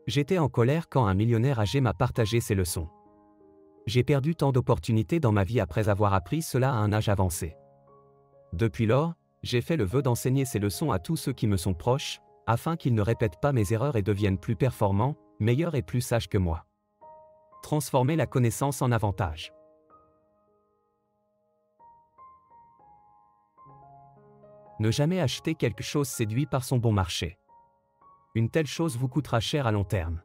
J'étais en colère quand un millionnaire âgé m'a partagé ses leçons. J'ai perdu tant d'opportunités dans ma vie après avoir appris cela à un âge avancé. Depuis lors, j'ai fait le vœu d'enseigner ces leçons à tous ceux qui me sont proches, afin qu'ils ne répètent pas mes erreurs et deviennent plus performants, meilleurs et plus sages que moi. Transformer la connaissance en avantage. Ne jamais acheter quelque chose séduit par son bon marché. Une telle chose vous coûtera cher à long terme.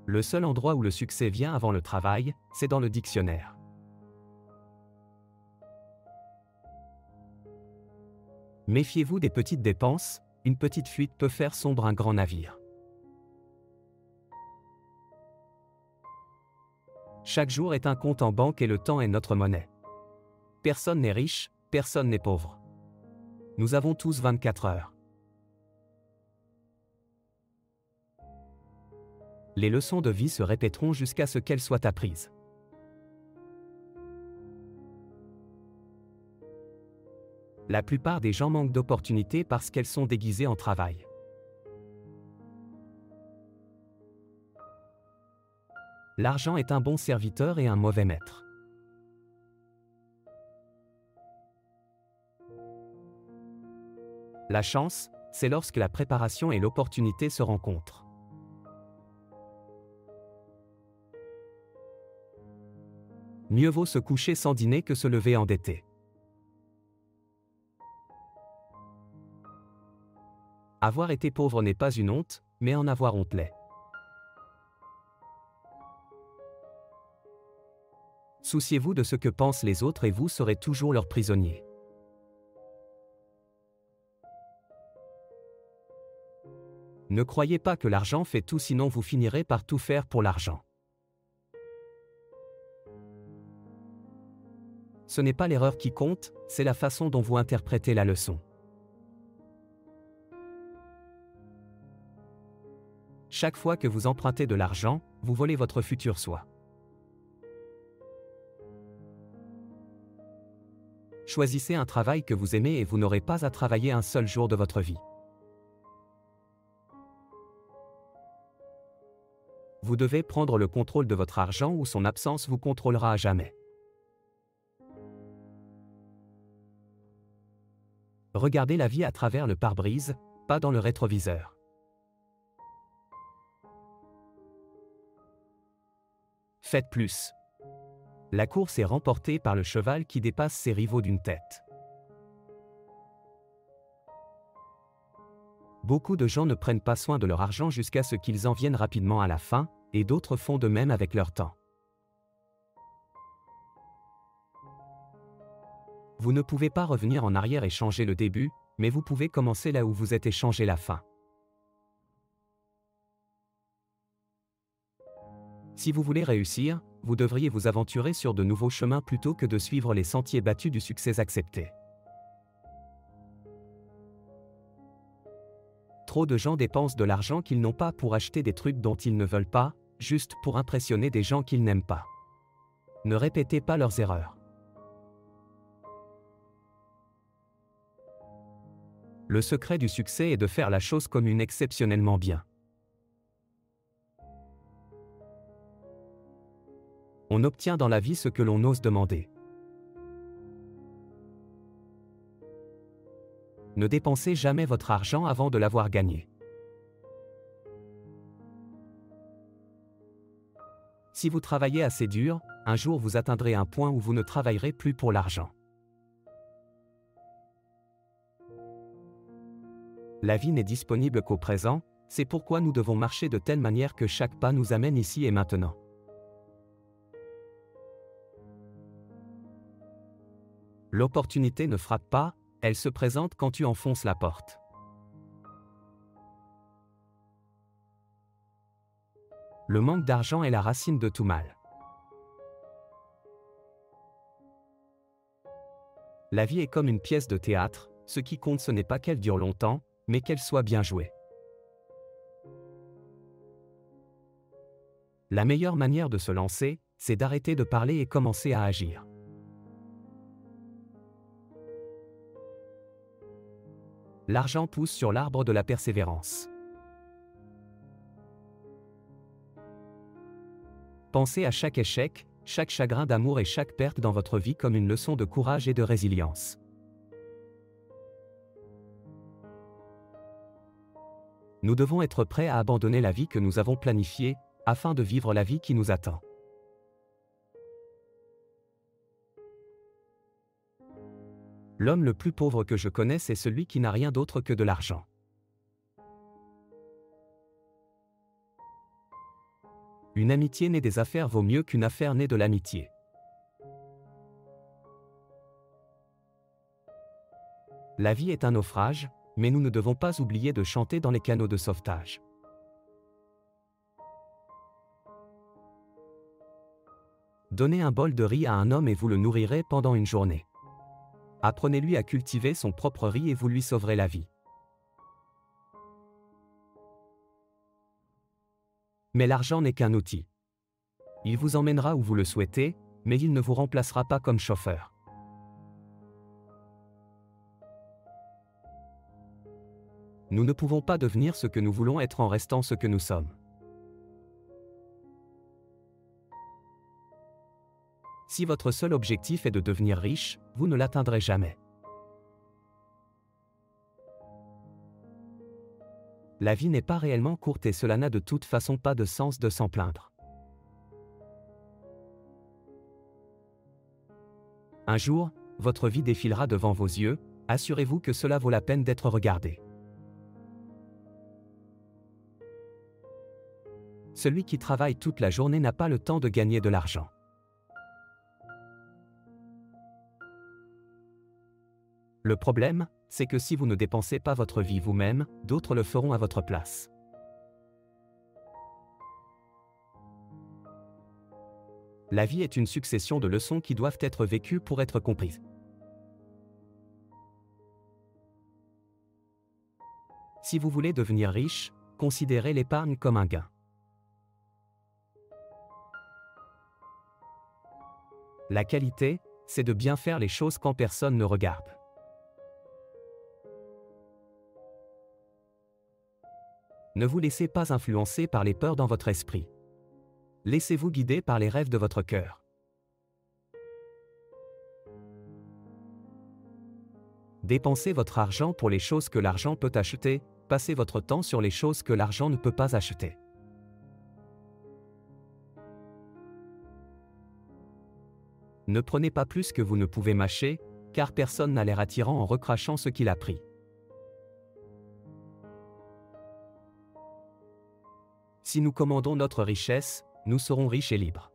Le seul endroit où le succès vient avant le travail, c'est dans le dictionnaire. Méfiez-vous des petites dépenses, une petite fuite peut faire sombre un grand navire. Chaque jour est un compte en banque et le temps est notre monnaie. Personne n'est riche, personne n'est pauvre. Nous avons tous 24 heures. Les leçons de vie se répéteront jusqu'à ce qu'elles soient apprises. La plupart des gens manquent d'opportunités parce qu'elles sont déguisées en travail. L'argent est un bon serviteur et un mauvais maître. La chance, c'est lorsque la préparation et l'opportunité se rencontrent. Mieux vaut se coucher sans dîner que se lever endetté. Avoir été pauvre n'est pas une honte, mais en avoir honte l'est. Souciez-vous de ce que pensent les autres et vous serez toujours leur prisonnier. Ne croyez pas que l'argent fait tout, sinon vous finirez par tout faire pour l'argent. Ce n'est pas l'erreur qui compte, c'est la façon dont vous interprétez la leçon. Chaque fois que vous empruntez de l'argent, vous volez votre futur soi. Choisissez un travail que vous aimez et vous n'aurez pas à travailler un seul jour de votre vie. Vous devez prendre le contrôle de votre argent ou son absence vous contrôlera à jamais. Regardez la vie à travers le pare-brise, pas dans le rétroviseur. Faites plus. La course est remportée par le cheval qui dépasse ses rivaux d'une tête. Beaucoup de gens ne prennent pas soin de leur argent jusqu'à ce qu'ils en viennent rapidement à la fin, et d'autres font de même avec leur temps. Vous ne pouvez pas revenir en arrière et changer le début, mais vous pouvez commencer là où vous êtes et changer la fin. Si vous voulez réussir, vous devriez vous aventurer sur de nouveaux chemins plutôt que de suivre les sentiers battus du succès accepté. Trop de gens dépensent de l'argent qu'ils n'ont pas pour acheter des trucs dont ils ne veulent pas, juste pour impressionner des gens qu'ils n'aiment pas. Ne répétez pas leurs erreurs. Le secret du succès est de faire la chose comme une exceptionnellement bien. On obtient dans la vie ce que l'on ose demander. Ne dépensez jamais votre argent avant de l'avoir gagné. Si vous travaillez assez dur, un jour vous atteindrez un point où vous ne travaillerez plus pour l'argent. La vie n'est disponible qu'au présent, c'est pourquoi nous devons marcher de telle manière que chaque pas nous amène ici et maintenant. L'opportunité ne frappe pas, elle se présente quand tu enfonces la porte. Le manque d'argent est la racine de tout mal. La vie est comme une pièce de théâtre, ce qui compte ce n'est pas qu'elle dure longtemps, mais qu'elle soit bien jouée. La meilleure manière de se lancer, c'est d'arrêter de parler et commencer à agir. L'argent pousse sur l'arbre de la persévérance. Pensez à chaque échec, chaque chagrin d'amour et chaque perte dans votre vie comme une leçon de courage et de résilience. Nous devons être prêts à abandonner la vie que nous avons planifiée, afin de vivre la vie qui nous attend. L'homme le plus pauvre que je connaisse est celui qui n'a rien d'autre que de l'argent. Une amitié née des affaires vaut mieux qu'une affaire née de l'amitié. La vie est un naufrage, mais nous ne devons pas oublier de chanter dans les canaux de sauvetage. Donnez un bol de riz à un homme et vous le nourrirez pendant une journée. Apprenez-lui à cultiver son propre riz et vous lui sauverez la vie. Mais l'argent n'est qu'un outil. Il vous emmènera où vous le souhaitez, mais il ne vous remplacera pas comme chauffeur. Nous ne pouvons pas devenir ce que nous voulons être en restant ce que nous sommes. Si votre seul objectif est de devenir riche, vous ne l'atteindrez jamais. La vie n'est pas réellement courte et cela n'a de toute façon pas de sens de s'en plaindre. Un jour, votre vie défilera devant vos yeux, assurez-vous que cela vaut la peine d'être regardé. Celui qui travaille toute la journée n'a pas le temps de gagner de l'argent. Le problème, c'est que si vous ne dépensez pas votre vie vous-même, d'autres le feront à votre place. La vie est une succession de leçons qui doivent être vécues pour être comprises. Si vous voulez devenir riche, considérez l'épargne comme un gain. La qualité, c'est de bien faire les choses quand personne ne regarde. Ne vous laissez pas influencer par les peurs dans votre esprit. Laissez-vous guider par les rêves de votre cœur. Dépensez votre argent pour les choses que l'argent peut acheter, passez votre temps sur les choses que l'argent ne peut pas acheter. Ne prenez pas plus que vous ne pouvez mâcher, car personne n'a l'air attirant en recrachant ce qu'il a pris. Si nous commandons notre richesse, nous serons riches et libres.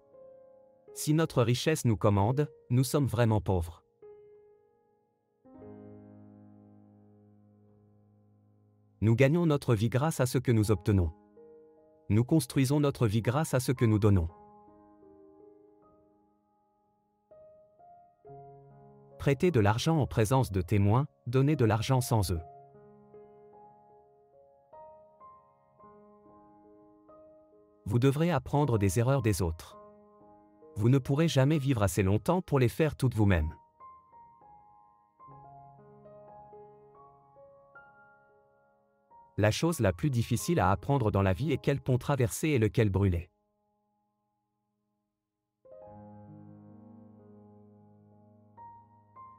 Si notre richesse nous commande, nous sommes vraiment pauvres. Nous gagnons notre vie grâce à ce que nous obtenons. Nous construisons notre vie grâce à ce que nous donnons. Prêtez de l'argent en présence de témoins, donnez de l'argent sans eux. Vous devrez apprendre des erreurs des autres. Vous ne pourrez jamais vivre assez longtemps pour les faire toutes vous-même. La chose la plus difficile à apprendre dans la vie est quel pont traverser et lequel brûler.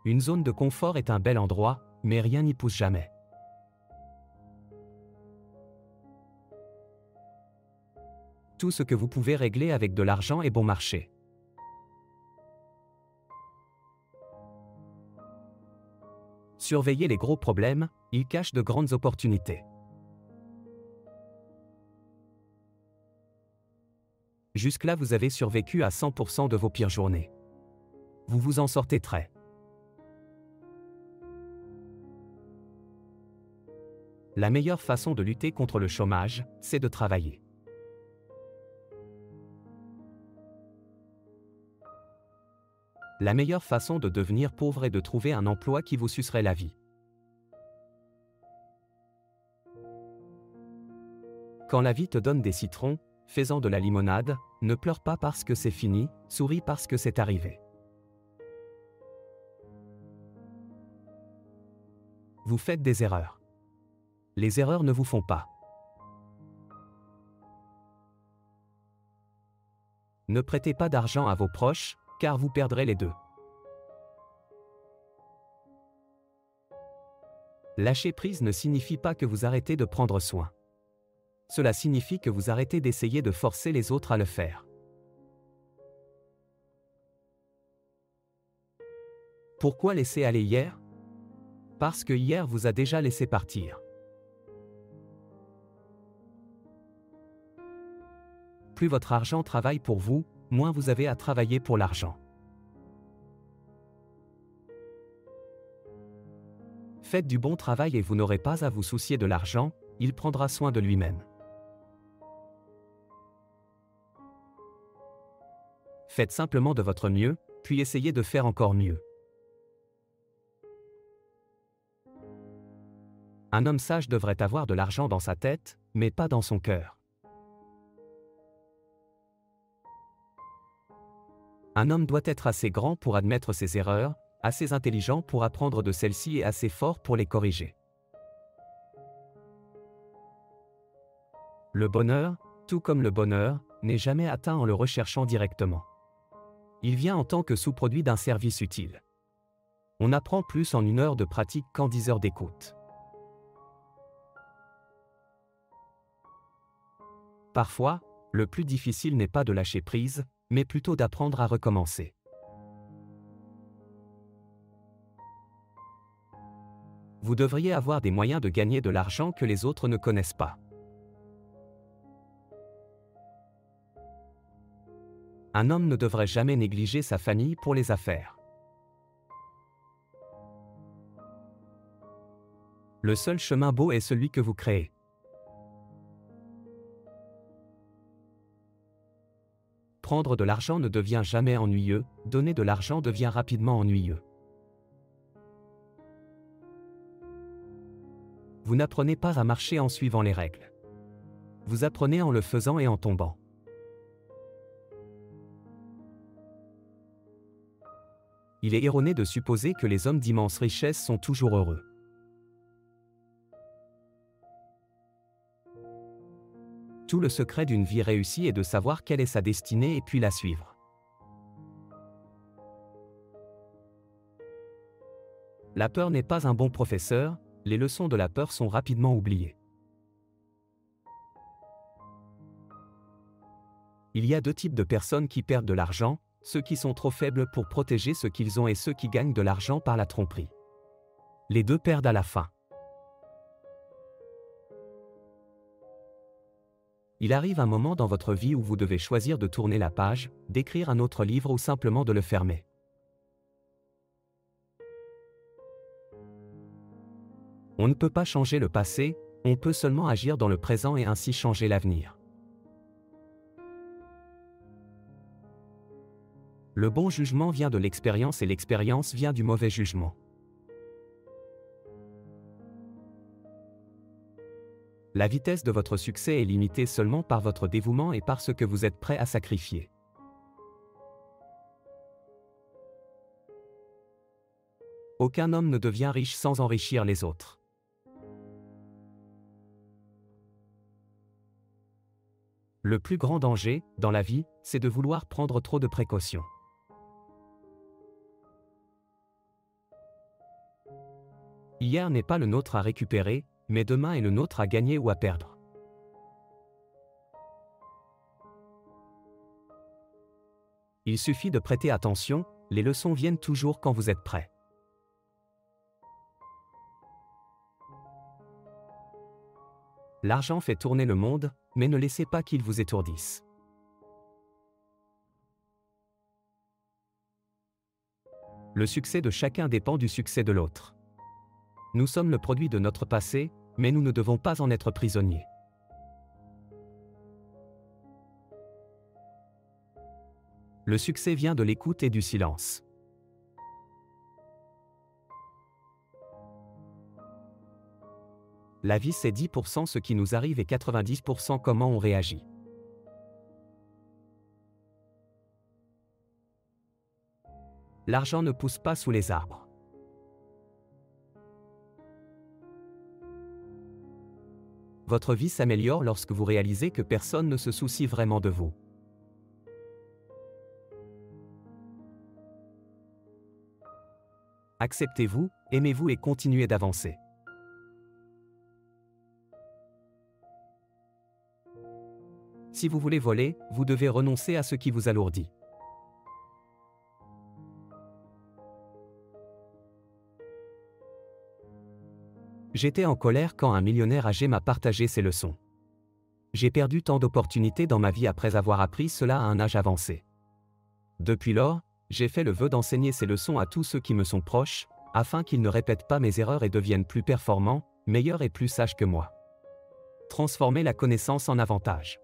Une zone de confort est un bel endroit, mais rien n'y pousse jamais. Tout ce que vous pouvez régler avec de l'argent est bon marché. Surveillez les gros problèmes, ils cachent de grandes opportunités. Jusque-là vous avez survécu à 100% de vos pires journées. Vous vous en sortez très. La meilleure façon de lutter contre le chômage, c'est de travailler. La meilleure façon de devenir pauvre est de trouver un emploi qui vous sucerait la vie. Quand la vie te donne des citrons, fais-en de la limonade, ne pleure pas parce que c'est fini, souris parce que c'est arrivé. Vous faites des erreurs. Les erreurs ne vous font pas. Ne prêtez pas d'argent à vos proches, car vous perdrez les deux. Lâcher prise ne signifie pas que vous arrêtez de prendre soin. Cela signifie que vous arrêtez d'essayer de forcer les autres à le faire. Pourquoi laisser aller hier? Parce que hier vous a déjà laissé partir. Plus votre argent travaille pour vous, moins vous avez à travailler pour l'argent. Faites du bon travail et vous n'aurez pas à vous soucier de l'argent, il prendra soin de lui-même. Faites simplement de votre mieux, puis essayez de faire encore mieux. Un homme sage devrait avoir de l'argent dans sa tête, mais pas dans son cœur. Un homme doit être assez grand pour admettre ses erreurs, assez intelligent pour apprendre de celles-ci et assez fort pour les corriger. Le bonheur, tout comme le bonheur, n'est jamais atteint en le recherchant directement. Il vient en tant que sous-produit d'un service utile. On apprend plus en 1 heure de pratique qu'en 10 heures d'écoute. Parfois, le plus difficile n'est pas de lâcher prise, mais plutôt d'apprendre à recommencer. Vous devriez avoir des moyens de gagner de l'argent que les autres ne connaissent pas. Un homme ne devrait jamais négliger sa famille pour les affaires. Le seul chemin beau est celui que vous créez. Prendre de l'argent ne devient jamais ennuyeux, donner de l'argent devient rapidement ennuyeux. Vous n'apprenez pas à marcher en suivant les règles. Vous apprenez en le faisant et en tombant. Il est erroné de supposer que les hommes d'immenses richesses sont toujours heureux. Tout le secret d'une vie réussie est de savoir quelle est sa destinée et puis la suivre. La peur n'est pas un bon professeur, les leçons de la peur sont rapidement oubliées. Il y a 2 types de personnes qui perdent de l'argent, ceux qui sont trop faibles pour protéger ce qu'ils ont et ceux qui gagnent de l'argent par la tromperie. Les deux perdent à la fin. Il arrive un moment dans votre vie où vous devez choisir de tourner la page, d'écrire un autre livre ou simplement de le fermer. On ne peut pas changer le passé, on peut seulement agir dans le présent et ainsi changer l'avenir. Le bon jugement vient de l'expérience et l'expérience vient du mauvais jugement. La vitesse de votre succès est limitée seulement par votre dévouement et par ce que vous êtes prêt à sacrifier. Aucun homme ne devient riche sans enrichir les autres. Le plus grand danger, dans la vie, c'est de vouloir prendre trop de précautions. Hier n'est pas le nôtre à récupérer, mais demain est le nôtre à gagner ou à perdre. Il suffit de prêter attention, les leçons viennent toujours quand vous êtes prêt. L'argent fait tourner le monde, mais ne laissez pas qu'il vous étourdisse. Le succès de chacun dépend du succès de l'autre. Nous sommes le produit de notre passé, mais nous ne devons pas en être prisonniers. Le succès vient de l'écoute et du silence. La vie c'est 10% ce qui nous arrive et 90% comment on réagit. L'argent ne pousse pas sous les arbres. Votre vie s'améliore lorsque vous réalisez que personne ne se soucie vraiment de vous. Acceptez-vous, aimez-vous et continuez d'avancer. Si vous voulez voler, vous devez renoncer à ce qui vous alourdit. J'étais en colère quand un millionnaire âgé m'a partagé ses leçons. J'ai perdu tant d'opportunités dans ma vie après avoir appris cela à un âge avancé. Depuis lors, j'ai fait le vœu d'enseigner ces leçons à tous ceux qui me sont proches, afin qu'ils ne répètent pas mes erreurs et deviennent plus performants, meilleurs et plus sages que moi. Transformer la connaissance en avantage.